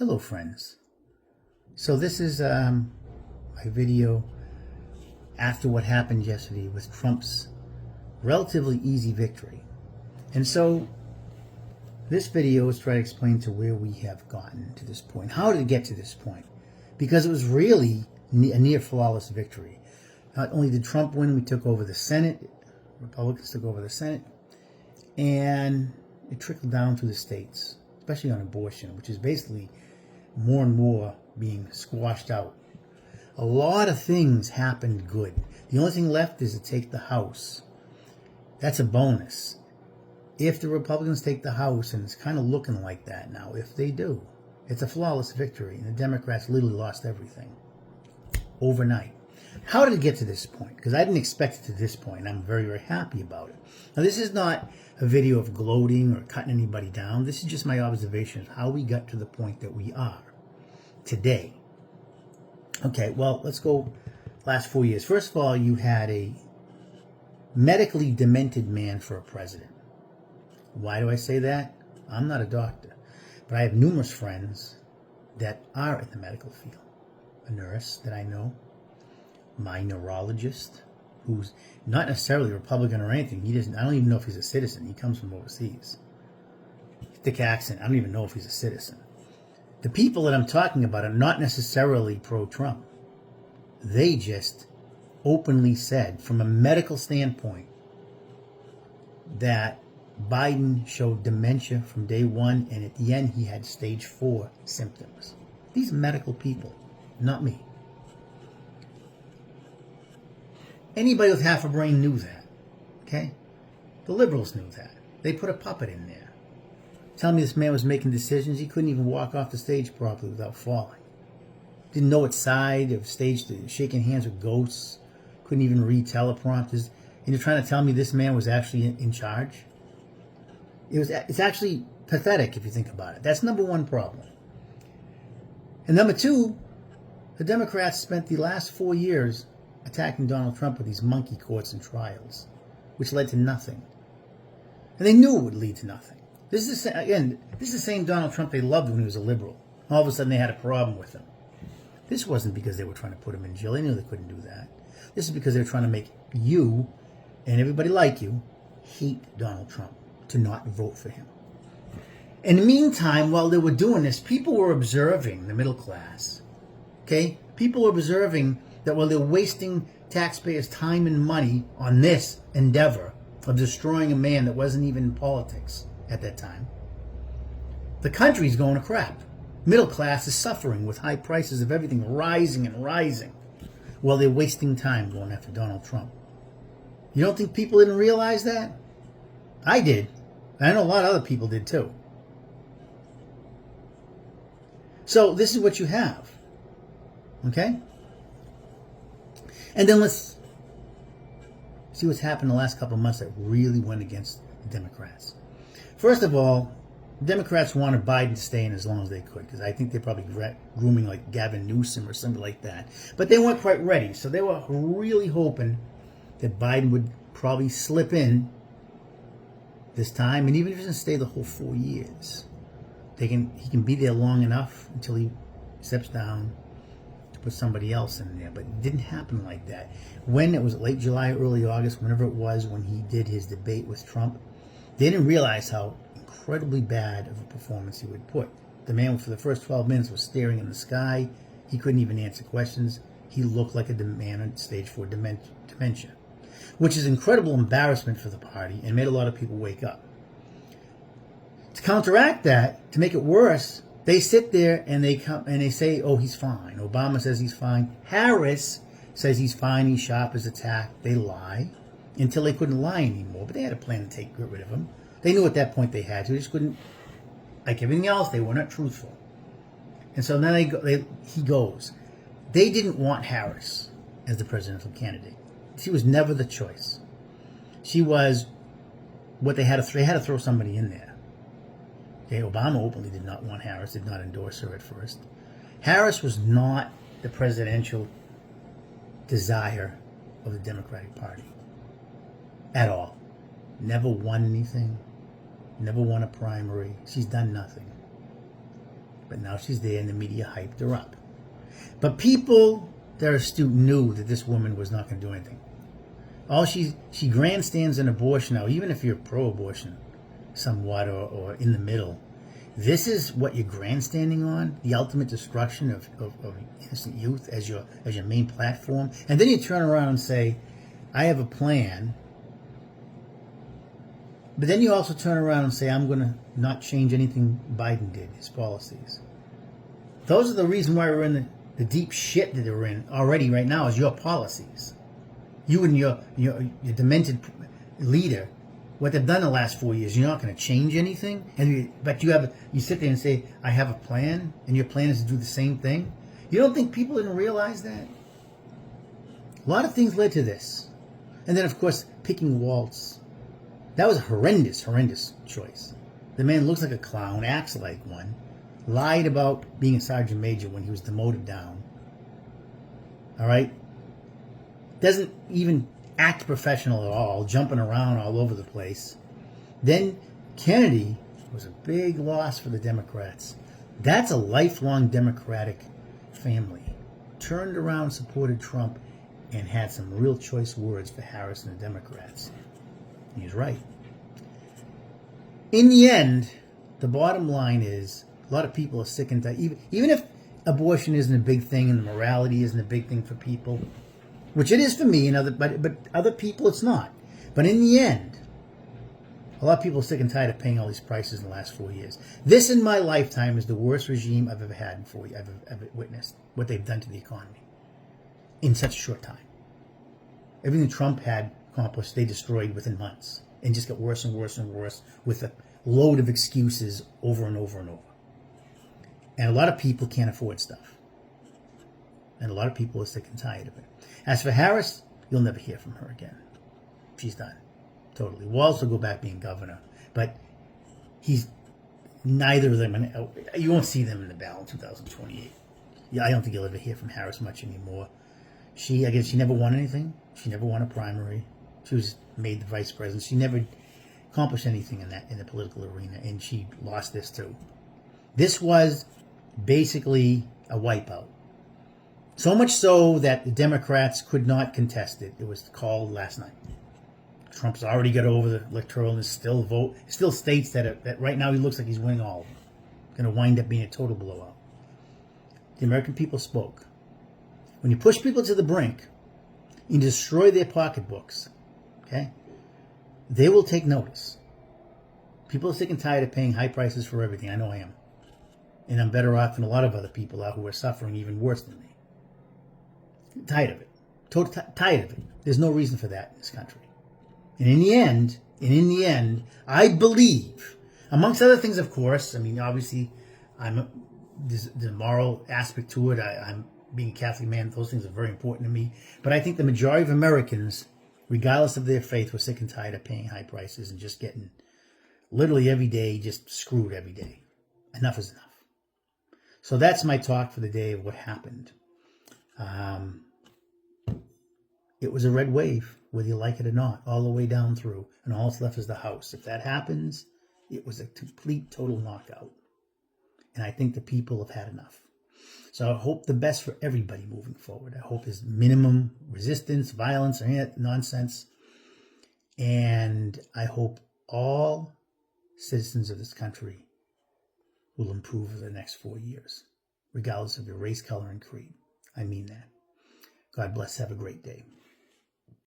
Hello friends. So this is my video after what happened yesterday with Trump's relatively easy victory. And so this video is trying to explain to where we have gotten to this point. How did it get to this point? Because it was really a near flawless victory. Not only did Trump win, we took over the Senate. Republicans took over the Senate. And it trickled down through the states, especially on abortion, which is basically more and more being squashed out. A lot of things happened good. The only thing left is to take the House. That's a bonus. If the Republicans take the House, and it's kind of looking like that now, if they do, it's a flawless victory, and the Democrats literally lost everything overnight. How did it get to this point? Because I didn't expect it to this point, and I'm very, very happy about it. Now, this is not a video of gloating or cutting anybody down. This is just my observation of how we got to the point that we are today. Okay, well, let's go last 4 years. First of all, you had a medically demented man for a president. Why do I say that? I'm not a doctor, but I have numerous friends that are in the medical field. A nurse that I know, my neurologist, who's not necessarily a Republican or anything. I don't even know if he's a citizen. He comes from overseas. Thick accent. I don't even know if he's a citizen. The people that I'm talking about are not necessarily pro-Trump. They just openly said, from a medical standpoint, that Biden showed dementia from day one, and at the end he had stage 4 symptoms. These are medical people, not me. Anybody with half a brain knew that, okay? The liberals knew that. They put a puppet in there. Telling me this man was making decisions. He couldn't even walk off the stage properly without falling. Didn't know what side of stage to shaking hands with ghosts. Couldn't even read teleprompters. And you're trying to tell me this man was actually in charge? It's actually pathetic if you think about it. That's number one problem. And number two, the Democrats spent the last 4 years attacking Donald Trump with these monkey courts and trials, which led to nothing. And they knew it would lead to nothing. This is the same Donald Trump they loved when he was a liberal. All of a sudden they had a problem with him. This wasn't because they were trying to put him in jail. They knew they couldn't do that. This is because they were trying to make you and everybody like you hate Donald Trump, to not vote for him. In the meantime, while they were doing this, people were observing, the middle class. Okay? People were observing that while they're wasting taxpayers' time and money on this endeavor of destroying a man that wasn't even in politics at that time, the country's going to crap. Middle class is suffering with high prices of everything rising and rising while they're wasting time going after Donald Trump. You don't think people didn't realize that? I did. I know a lot of other people did too. So this is what you have. Okay? And then let's see what's happened the last couple of months that really went against the Democrats. First of all, the Democrats wanted Biden to stay in as long as they could, because I think they're probably grooming like Gavin Newsom or something like that. But they weren't quite ready, so they were really hoping that Biden would probably slip in this time, and even if he doesn't stay the whole 4 years, he can be there long enough until he steps down to put somebody else in there. But it didn't happen like that. When it was late July, early August, whenever it was, when he did his debate with Trump, they didn't realize how incredibly bad of a performance he would put. The man for the first 12 minutes was staring in the sky. He couldn't even answer questions. He looked like a man on stage 4 dementia, which is incredible embarrassment for the party and made a lot of people wake up. To counteract that, to make it worse, they sit there and they say, oh, he's fine. Obama says he's fine. Harris says he's fine. He's sharp as a tack. They lie until they couldn't lie anymore. But they had a plan to get rid of him. They knew at that point they had to. They just couldn't, like everything else, they were not truthful. And so now he goes. They didn't want Harris as the presidential candidate. She was never the choice. She was what they had to throw somebody in there. Okay, Obama openly did not want Harris, did not endorse her at first. Harris was not the presidential desire of the Democratic Party at all. Never won anything, never won a primary. She's done nothing. But now she's there and the media hyped her up. But people that are astute knew that this woman was not going to do anything. She grandstands an abortion now, even if you're pro-abortion somewhat or in the middle. This is what you're grandstanding on, the ultimate destruction of innocent youth as your main platform. And then you turn around and say, I have a plan. But then you also turn around and say, I'm going to not change anything Biden did, his policies. Those are the reason why we're in the deep shit that we're in already right now is your policies. You and your demented leader, what they've done the last 4 years, you're not going to change anything. But you sit there and say, I have a plan, and your plan is to do the same thing. You don't think people didn't realize that? A lot of things led to this. And then, of course, picking Waltz. That was a horrendous choice. The man looks like a clown, acts like one, lied about being a sergeant major when he was demoted down. All right? Doesn't even act professional at all, jumping around all over the place. Then Kennedy was a big loss for the Democrats. That's a lifelong Democratic family. Turned around, supported Trump, and had some real choice words for Harris and the Democrats. He's right. In the end, the bottom line is a lot of people are sick and tired. Even if abortion isn't a big thing and the morality isn't a big thing for people, which it is for me, but other people it's not. But in the end, a lot of people are sick and tired of paying all these prices in the last 4 years. This in my lifetime is the worst regime I've ever had in 4 years. I've ever witnessed what they've done to the economy in such a short time. Everything Trump had accomplished, they destroyed within months, and just got worse and worse and worse with a load of excuses over and over and over. And a lot of people can't afford stuff. And a lot of people are sick and tired of it. As for Harris, you'll never hear from her again. She's done. Totally. Walz will go back being governor. But he's neither of them. You won't see them in the ballot in 2028. Yeah, I don't think you'll ever hear from Harris much anymore. I guess she never won anything. She never won a primary. She was made the vice president. She never accomplished anything in the political arena, and she lost this too. This was basically a wipeout. So much so that the Democrats could not contest it. It was called last night. Trump's already got over the electoral and still states that right now he looks like he's winning all of them. Going to wind up being a total blowout. The American people spoke. When you push people to the brink, you destroy their pocketbooks, okay, they will take notice. People are sick and tired of paying high prices for everything. I know I am. And I'm better off than a lot of other people out who are suffering even worse than me. Tired of it. Tired of it. There's no reason for that in this country. And in the end, I believe, amongst other things, of course, I mean, obviously, there's the moral aspect to it. I'm being a Catholic man. Those things are very important to me. But I think the majority of Americans, regardless of their faith, were sick and tired of paying high prices and just getting literally every day just screwed every day. Enough is enough. So that's my talk for the day of what happened. It was a red wave, whether you like it or not, all the way down through, and all that's left is the House. If that happens, it was a complete, total knockout. And I think the people have had enough. So I hope the best for everybody moving forward. I hope there's minimum resistance, violence, or any of that nonsense. And I hope all citizens of this country will improve over the next 4 years, regardless of your race, color, and creed. I mean that. God bless. Have a great day.